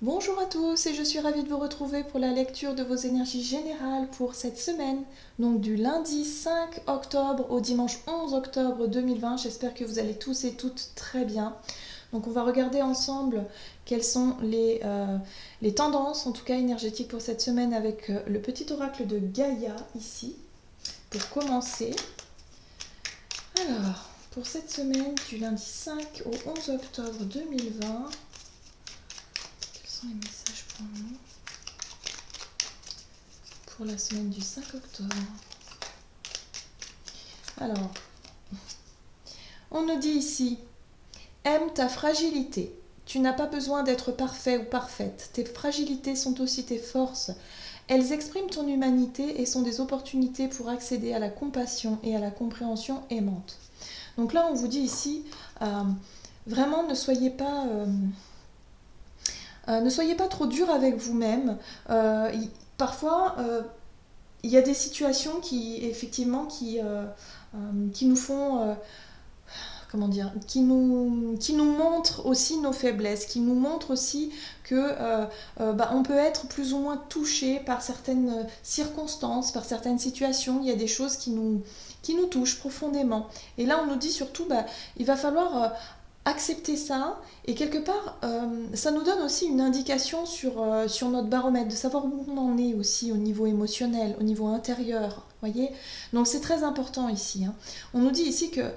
Bonjour à tous et je suis ravie de vous retrouver pour la lecture de vos énergies générales pour cette semaine, donc du lundi 5 octobre au dimanche 11 octobre 2020. J'espère que vous allez tous et toutes très bien. Donc on va regarder ensemble quelles sont les tendances, en tout cas énergétiques pour cette semaine avec le petit oracle de Gaïa ici, pour commencer. Alors, pour cette semaine du lundi 5 au 11 octobre 2020, quels sont les messages pour nous pour la semaine du 5 octobre? Alors, on nous dit ici, aime ta fragilité. Tu n'as pas besoin d'être parfait ou parfaite. Tes fragilités sont aussi tes forces. Elles expriment ton humanité et sont des opportunités pour accéder à la compassion et à la compréhension aimante. Donc là, on vous dit ici, vraiment ne soyez pas trop dur avec vous-même. Parfois, il y a des situations qui, effectivement, qui nous font comment dire, qui nous montre aussi nos faiblesses, qui nous montre aussi que on peut être plus ou moins touché par certaines circonstances, par certaines situations. Il y a des choses qui nous touchent profondément. Et là, on nous dit surtout, il va falloir accepter ça, et quelque part ça nous donne aussi une indication sur notre baromètre, de savoir où on en est aussi au niveau émotionnel, au niveau intérieur, voyez. Donc c'est très important ici, hein. On nous dit ici que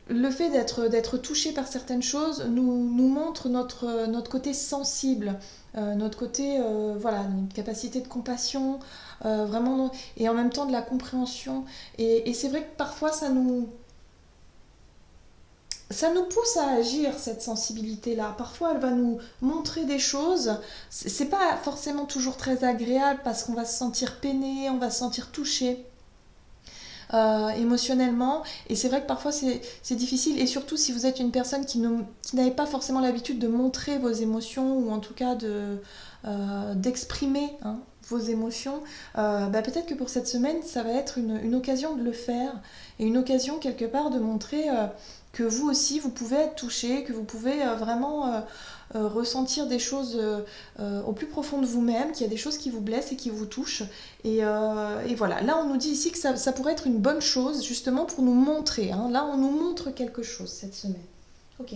le fait d'être touché par certaines choses nous montre notre côté sensible, notre côté, voilà, notre capacité de compassion, vraiment, et en même temps de la compréhension. Et c'est vrai que parfois ça nous pousse à agir, cette sensibilité-là. Parfois, elle va nous montrer des choses. C'est pas forcément toujours très agréable parce qu'on va se sentir peiné, on va se sentir touché émotionnellement. Et c'est vrai que parfois, c'est difficile. Et surtout, si vous êtes une personne qui n'avait pas forcément l'habitude de montrer vos émotions, ou en tout cas d'exprimer, hein, vos émotions, peut-être que pour cette semaine, ça va être une occasion de le faire. Et une occasion, quelque part, de montrer que vous aussi, vous pouvez être touché, que vous pouvez vraiment ressentir des choses au plus profond de vous-même, qu'il y a des choses qui vous blessent et qui vous touchent. Et voilà, là on nous dit ici que ça pourrait être une bonne chose, justement pour nous montrer, hein. Là on nous montre quelque chose cette semaine. Ok,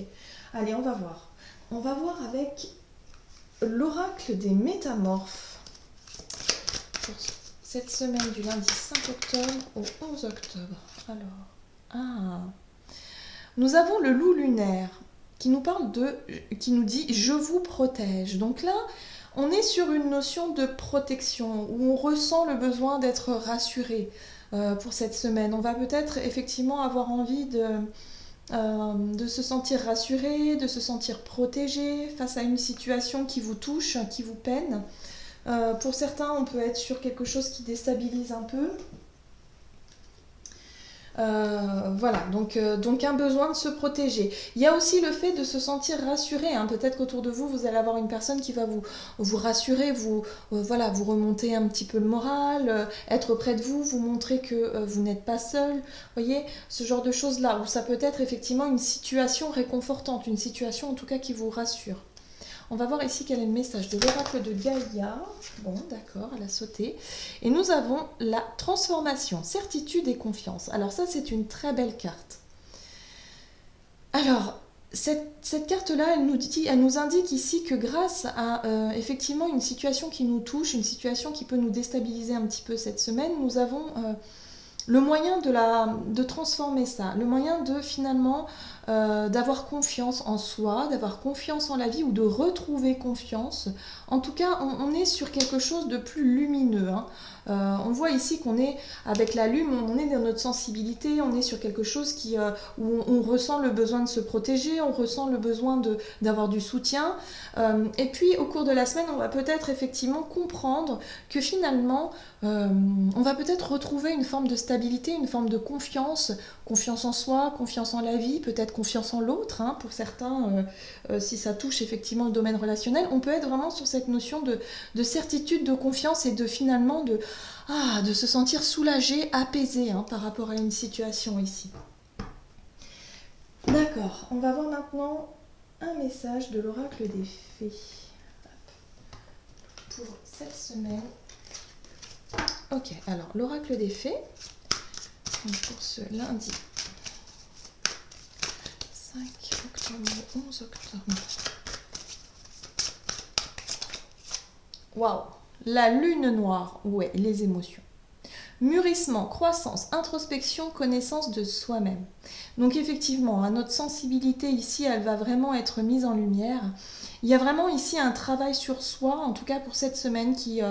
allez, on va voir. On va voir avec l'oracle des métamorphes pour cette semaine du lundi 5 octobre au 11 octobre. Alors, nous avons le loup lunaire qui qui nous dit je vous protège. Donc là, on est sur une notion de protection où on ressent le besoin d'être rassuré pour cette semaine. On va peut-être effectivement avoir envie de se sentir rassuré, de se sentir protégé face à une situation qui vous touche, qui vous peine. Pour certains, on peut être sur quelque chose qui déstabilise un peu. Voilà, donc un besoin de se protéger. Il y a aussi le fait de se sentir rassuré, hein. Peut-être qu'autour de vous, vous allez avoir une personne qui va vous rassurer, voilà, vous remonter un petit peu le moral, être près de vous, vous montrer que vous n'êtes pas seul. Vous voyez, ce genre de choses-là, où ça peut être effectivement une situation réconfortante, une situation en tout cas qui vous rassure. On va voir ici quel est le message de l'oracle de Gaïa. Bon, d'accord, elle a sauté. Et nous avons la transformation, certitude et confiance. Alors ça, c'est une très belle carte. Alors, cette carte-là, elle nous indique ici que grâce à effectivement une situation qui nous touche, une situation qui peut nous déstabiliser un petit peu cette semaine, nous avons le moyen de transformer ça, le moyen de finalement d'avoir confiance en soi, d'avoir confiance en la vie, ou de retrouver confiance. En tout cas, on est sur quelque chose de plus lumineux, hein. On voit ici qu'on est avec la lune, on est dans notre sensibilité, on est sur quelque chose où on ressent le besoin de se protéger, on ressent le besoin d'avoir du soutien. Et puis au cours de la semaine, on va peut-être effectivement comprendre que finalement, on va peut-être retrouver une forme de stabilité, une forme de confiance, confiance en soi, confiance en la vie, peut-être confiance en l'autre, hein. Pour certains, si ça touche effectivement le domaine relationnel, on peut être vraiment sur cette notion de certitude, de confiance, et finalement de se sentir soulagé, apaisé, hein, par rapport à une situation ici. D'accord, on va voir maintenant un message de l'oracle des fées pour cette semaine. Ok, alors l'oracle des fées, donc pour ce lundi 5 octobre, 11 octobre. Waouh, la lune noire, ouais, les émotions. Mûrissement, croissance, introspection, connaissance de soi-même. Donc effectivement, hein, notre sensibilité ici, elle va vraiment être mise en lumière. Il y a vraiment ici un travail sur soi, en tout cas pour cette semaine, qui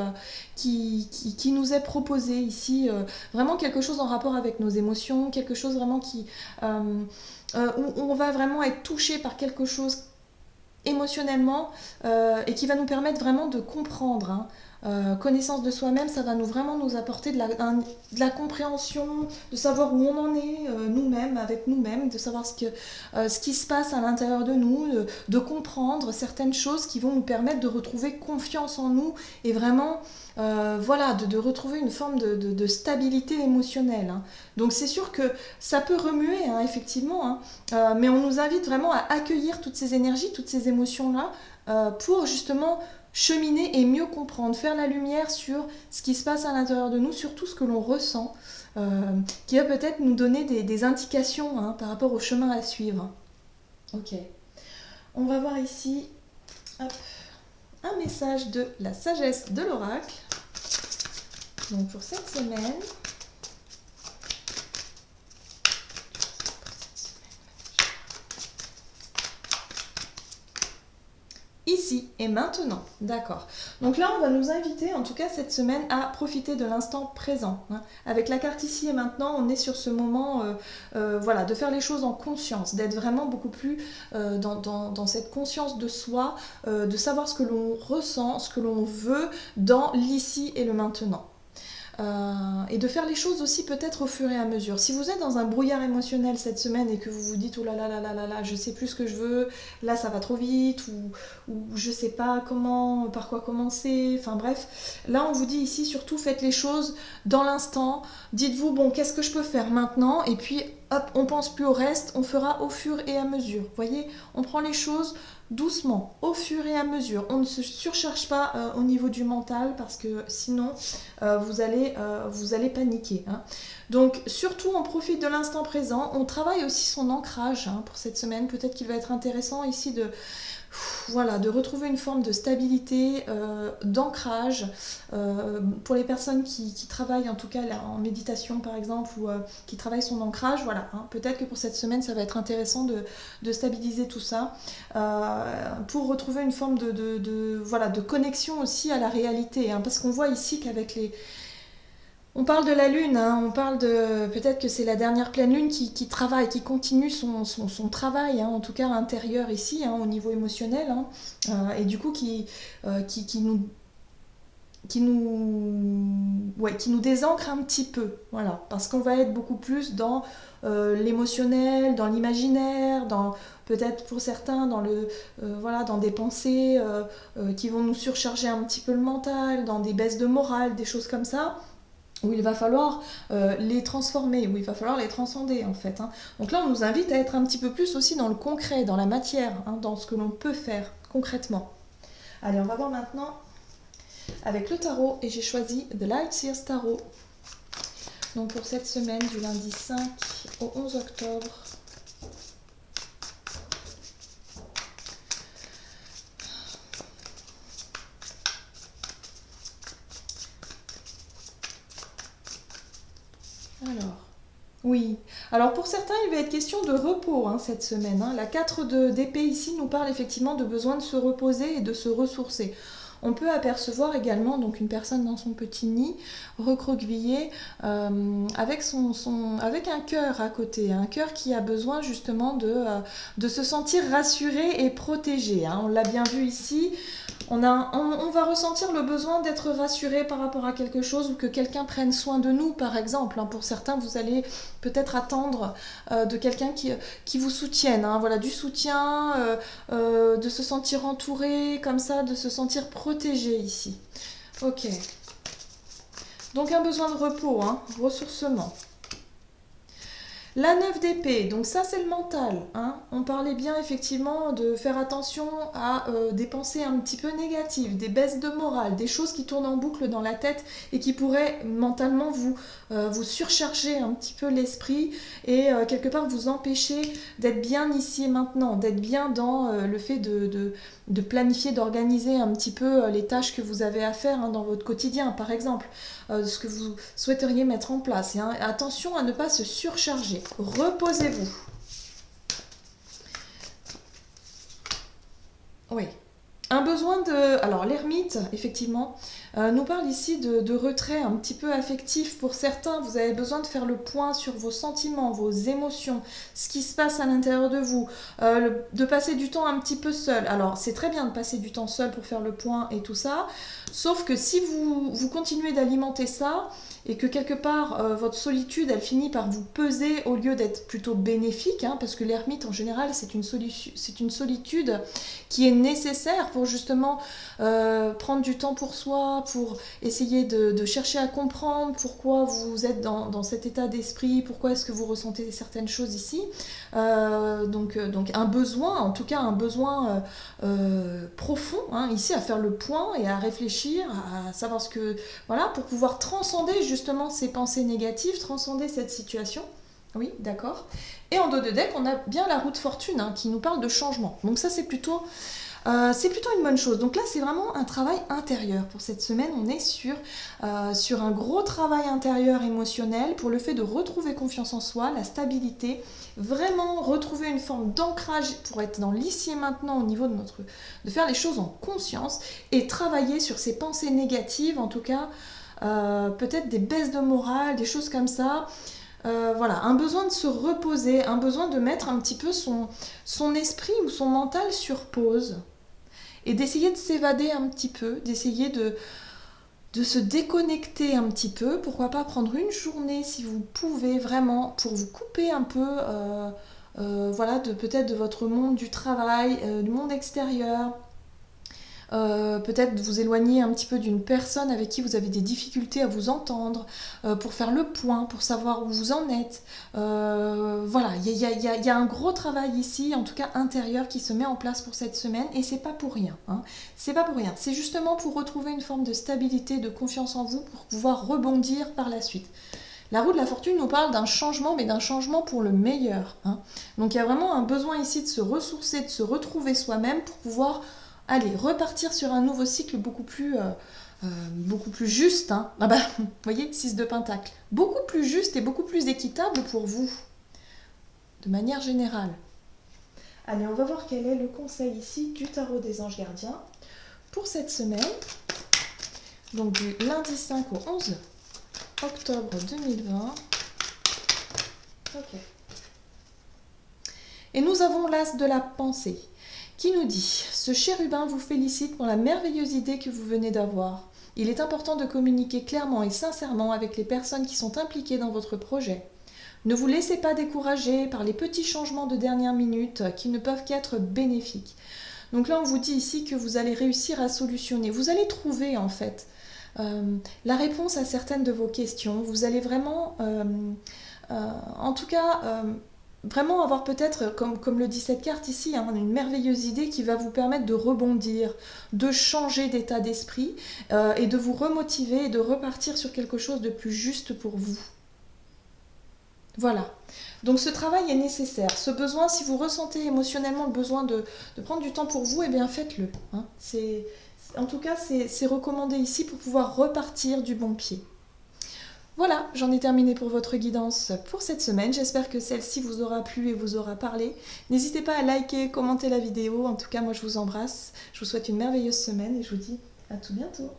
nous est proposé ici. Vraiment quelque chose en rapport avec nos émotions, quelque chose vraiment où on va vraiment être touché par quelque chose émotionnellement et qui va nous permettre vraiment de comprendre. Hein. Connaissance de soi-même, ça va vraiment nous apporter de la compréhension, de savoir où on en est nous-mêmes, avec nous-mêmes, de savoir ce qui se passe à l'intérieur de nous, de comprendre certaines choses qui vont nous permettre de retrouver confiance en nous et vraiment voilà, de retrouver une forme de stabilité émotionnelle. Hein. Donc c'est sûr que ça peut remuer, hein, effectivement, hein, mais on nous invite vraiment à accueillir toutes ces énergies, toutes ces émotions-là, pour justement cheminer et mieux comprendre, faire la lumière sur ce qui se passe à l'intérieur de nous, sur tout ce que l'on ressent, qui va peut-être nous donner des indications hein, par rapport au chemin à suivre. Ok. On va voir ici hop, un message de la sagesse de l'oracle. Donc pour cette semaine. Ici et maintenant, d'accord. Donc là, on va nous inviter, en tout cas cette semaine, à profiter de l'instant présent. Hein. Avec la carte ici et maintenant, on est sur ce moment, voilà, de faire les choses en conscience, d'être vraiment beaucoup plus dans cette conscience de soi, de savoir ce que l'on ressent, ce que l'on veut dans l'ici et le maintenant. Et de faire les choses aussi peut-être au fur et à mesure. Si vous êtes dans un brouillard émotionnel cette semaine et que vous vous dites oh là là là là là là, je sais plus ce que je veux, là ça va trop vite, ou je sais pas comment, par quoi commencer, enfin bref, là on vous dit ici surtout faites les choses dans l'instant, dites-vous bon qu'est-ce que je peux faire maintenant et puis hop on pense plus au reste, on fera au fur et à mesure. Vous voyez, on prend les choses doucement, au fur et à mesure. On ne se surcharge pas au niveau du mental parce que sinon vous allez paniquer. Hein. Donc surtout on profite de l'instant présent. On travaille aussi son ancrage hein, pour cette semaine. Peut-être qu'il va être intéressant ici de retrouver une forme de stabilité, d'ancrage pour les personnes qui travaillent en tout cas là, en méditation par exemple ou qui travaillent son ancrage, voilà, hein, peut-être que pour cette semaine ça va être intéressant de stabiliser tout ça pour retrouver une forme de connexion aussi à la réalité, hein, parce qu'on voit ici qu'avec on parle de la lune, hein, on parle de peut-être que c'est la dernière pleine lune qui travaille, qui continue son travail, hein, en tout cas intérieur ici, hein, au niveau émotionnel, hein, et du coup qui nous désancre un petit peu, voilà, parce qu'on va être beaucoup plus dans l'émotionnel, dans l'imaginaire, dans peut-être pour certains dans des pensées qui vont nous surcharger un petit peu le mental, dans des baisses de morale, des choses comme ça où il va falloir les transformer, où il va falloir les transcender en fait. Hein. Donc là, on nous invite à être un petit peu plus aussi dans le concret, dans la matière, hein, dans ce que l'on peut faire concrètement. Allez, on va voir maintenant avec le tarot et j'ai choisi The Light Seers Tarot. Donc pour cette semaine du lundi 5 au 11 octobre. Alors, oui. Alors pour certains, il va être question de repos hein, cette semaine. Hein. La 4 d'épée ici nous parle effectivement de besoin de se reposer et de se ressourcer. On peut apercevoir également donc une personne dans son petit nid, recroquevillée, avec un cœur à côté, un cœur qui a besoin justement de se sentir rassuré et protégé. Hein. On l'a bien vu ici. On va ressentir le besoin d'être rassuré par rapport à quelque chose ou que quelqu'un prenne soin de nous, par exemple. Pour certains, vous allez peut-être attendre de quelqu'un qui vous soutienne. Hein. Voilà, du soutien, de se sentir entouré, comme ça, de se sentir protégé ici. Ok. Donc un besoin de repos, hein, ressourcement. La 9 d'épée, donc ça c'est le mental, hein. On parlait bien effectivement de faire attention à des pensées un petit peu négatives, des baisses de morale, des choses qui tournent en boucle dans la tête et qui pourraient mentalement vous surcharger un petit peu l'esprit et quelque part vous empêcher d'être bien ici et maintenant, d'être bien dans le fait de planifier, d'organiser un petit peu les tâches que vous avez à faire, hein, dans votre quotidien par exemple. Ce que vous souhaiteriez mettre en place. Et hein, attention à ne pas se surcharger. Reposez-vous. Oui. Un besoin de... Alors l'ermite, effectivement, nous parle ici de retrait un petit peu affectif. Pour certains, vous avez besoin de faire le point sur vos sentiments, vos émotions, ce qui se passe à l'intérieur de vous, de passer du temps un petit peu seul. Alors c'est très bien de passer du temps seul pour faire le point et tout ça, sauf que si vous continuez d'alimenter ça, et que quelque part votre solitude elle finit par vous peser au lieu d'être plutôt bénéfique, hein, parce que l'ermite en général c'est une solitude qui est nécessaire pour justement prendre du temps pour soi, pour essayer de chercher à comprendre pourquoi vous êtes dans cet état d'esprit, pourquoi est-ce que vous ressentez certaines choses ici. Donc un besoin, en tout cas un besoin profond, hein, ici à faire le point et à réfléchir, à savoir ce que... Voilà, pour pouvoir transcender justement ces pensées négatives, transcender cette situation. Oui, d'accord. Et en dos de deck, on a bien la roue de fortune, hein, qui nous parle de changement. Donc ça, c'est plutôt une bonne chose. Donc là, c'est vraiment un travail intérieur. Pour cette semaine, on est sur un gros travail intérieur émotionnel pour le fait de retrouver confiance en soi, la stabilité, vraiment retrouver une forme d'ancrage pour être dans l'ici et maintenant au niveau de faire les choses en conscience et travailler sur ces pensées négatives, en tout cas, peut-être des baisses de morale, des choses comme ça. Voilà, un besoin de se reposer, un besoin de mettre un petit peu son esprit ou son mental sur pause et d'essayer de s'évader un petit peu, d'essayer de se déconnecter un petit peu, pourquoi pas prendre une journée si vous pouvez vraiment pour vous couper un peu voilà, peut-être de votre monde du travail, du monde extérieur. Peut-être vous éloigner un petit peu d'une personne avec qui vous avez des difficultés à vous entendre, pour faire le point, pour savoir où vous en êtes. Voilà, il y a un gros travail ici, en tout cas intérieur, qui se met en place pour cette semaine, et c'est pas pour rien, hein. C'est pas pour rien, c'est justement pour retrouver une forme de stabilité, de confiance en vous, pour pouvoir rebondir par la suite. La roue de la fortune nous parle d'un changement, mais d'un changement pour le meilleur, hein. Donc il y a vraiment un besoin ici de se ressourcer, de se retrouver soi-même pour pouvoir repartir sur un nouveau cycle beaucoup plus juste, hein. Ah bah, vous voyez, 6 de pentacle. Beaucoup plus juste et beaucoup plus équitable pour vous, de manière générale. Allez, on va voir quel est le conseil ici du tarot des anges gardiens pour cette semaine. Donc du lundi 5 au 11 octobre 2020. Ok. Et nous avons l'as de la pensée qui nous dit « Ce chérubin vous félicite pour la merveilleuse idée que vous venez d'avoir. Il est important de communiquer clairement et sincèrement avec les personnes qui sont impliquées dans votre projet. Ne vous laissez pas décourager par les petits changements de dernière minute qui ne peuvent qu'être bénéfiques. » Donc là, on vous dit ici que vous allez réussir à solutionner. Vous allez trouver en fait la réponse à certaines de vos questions. Vous allez vraiment, en tout cas... vraiment avoir peut-être, comme le dit cette carte ici, hein, une merveilleuse idée qui va vous permettre de rebondir, de changer d'état d'esprit et de vous remotiver et de repartir sur quelque chose de plus juste pour vous. Voilà. Donc ce travail est nécessaire. Ce besoin, si vous ressentez émotionnellement le besoin de prendre du temps pour vous, eh bien faites-le, hein. En tout cas, c'est recommandé ici pour pouvoir repartir du bon pied. Voilà, j'en ai terminé pour votre guidance pour cette semaine. J'espère que celle-ci vous aura plu et vous aura parlé. N'hésitez pas à liker, commenter la vidéo. En tout cas, moi je vous embrasse. Je vous souhaite une merveilleuse semaine et je vous dis à tout bientôt.